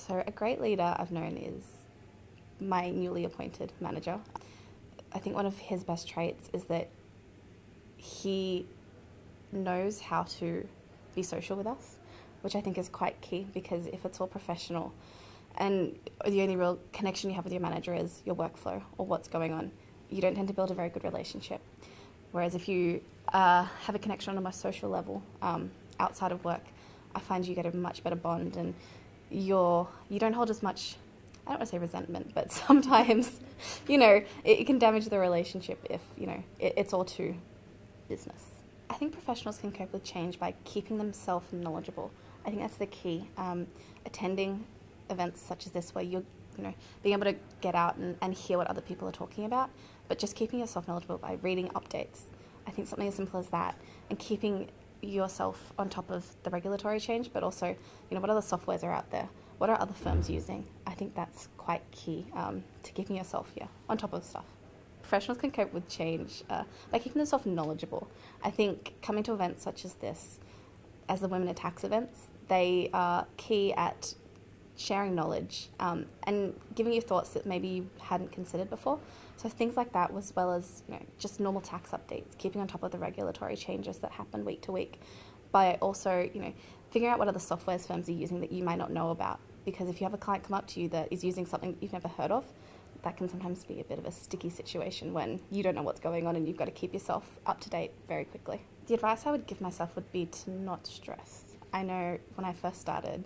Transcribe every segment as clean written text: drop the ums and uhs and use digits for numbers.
So a great leader I've known is my newly appointed manager. I think one of his best traits is that he knows how to be social with us, which I think is quite key, because if it's all professional and the only real connection you have with your manager is your workflow or what's going on, you don't tend to build a very good relationship. Whereas if you have a connection on a more social level outside of work, I find you get a much better bond, and you don't hold as much, I don't want to say resentment, but sometimes, it can damage the relationship if, it's all too business. I think professionals can cope with change by keeping themselves knowledgeable. I think that's the key. Attending events such as this, where you're, being able to get out and hear what other people are talking about, but just keeping yourself knowledgeable by reading updates. I think something as simple as that, and keeping yourself on top of the regulatory change, but also, what other softwares are out there? What are other firms using? I think that's quite key to keeping yourself, on top of stuff. Professionals can cope with change by keeping themselves knowledgeable. I think coming to events such as this, as the Women in Tax events, they are key at sharing knowledge and giving you thoughts that maybe you hadn't considered before. So things like that, as well as just normal tax updates, keeping on top of the regulatory changes that happen week to week, by also figuring out what other softwares firms are using that you might not know about. Because if you have a client come up to you that is using something that you've never heard of, that can sometimes be a bit of a sticky situation when you don't know what's going on and you've got to keep yourself up to date very quickly. The advice I would give myself would be to not stress. I know when I first started,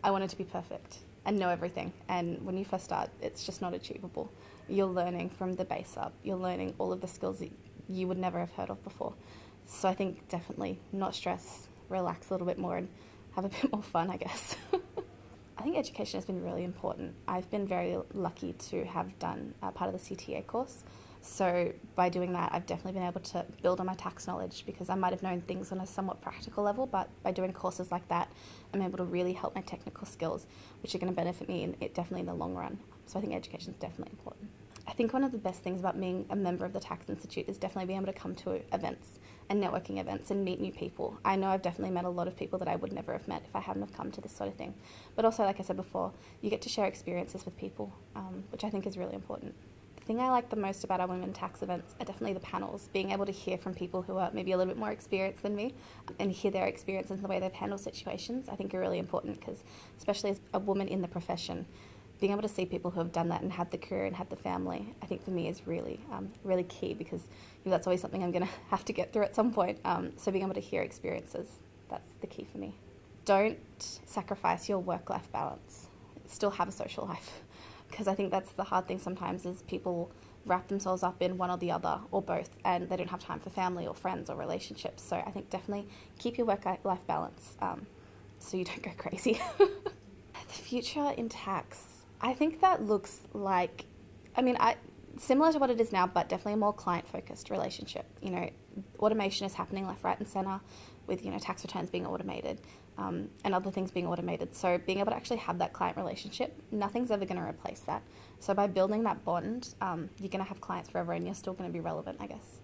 I wanted to be perfect and know everything. And when you first start, it's just not achievable. You're learning from the base up. You're learning all of the skills that you would never have heard of before. So I think definitely not stress, relax a little bit more and have a bit more fun, I guess. I think education has been really important. I've been very lucky to have done part of the CTA course. So by doing that, I've definitely been able to build on my tax knowledge, because I might have known things on a somewhat practical level, but by doing courses like that, I'm able to really help my technical skills, which are going to benefit me definitely in the long run. So I think education is definitely important. I think one of the best things about being a member of the Tax Institute is definitely being able to come to events and networking events and meet new people. I know I've definitely met a lot of people that I would never have met if I hadn't have come to this sort of thing. But also, like I said before, you get to share experiences with people, which I think is really important. The thing I like the most about our Women in Tax events are definitely the panels, being able to hear from people who are maybe a little bit more experienced than me and hear their experiences and the way they've handled situations, I think are really important, because especially as a woman in the profession, being able to see people who have done that and had the career and had the family, I think for me is really, really key, because that's always something I'm going to have to get through at some point. So being able to hear experiences, that's the key for me. Don't sacrifice your work-life balance. Still have a social life, because I think that's the hard thing sometimes, is people wrap themselves up in one or the other or both, and they don't have time for family or friends or relationships. So I think definitely keep your work-life balance so you don't go crazy. The future in tax, I think that looks like, similar to what it is now, but definitely a more client-focused relationship. Automation is happening left, right, and centre, with tax returns being automated and other things being automated. So being able to actually have that client relationship, nothing's ever going to replace that. So by building that bond, you're going to have clients forever, and you're still going to be relevant, I guess.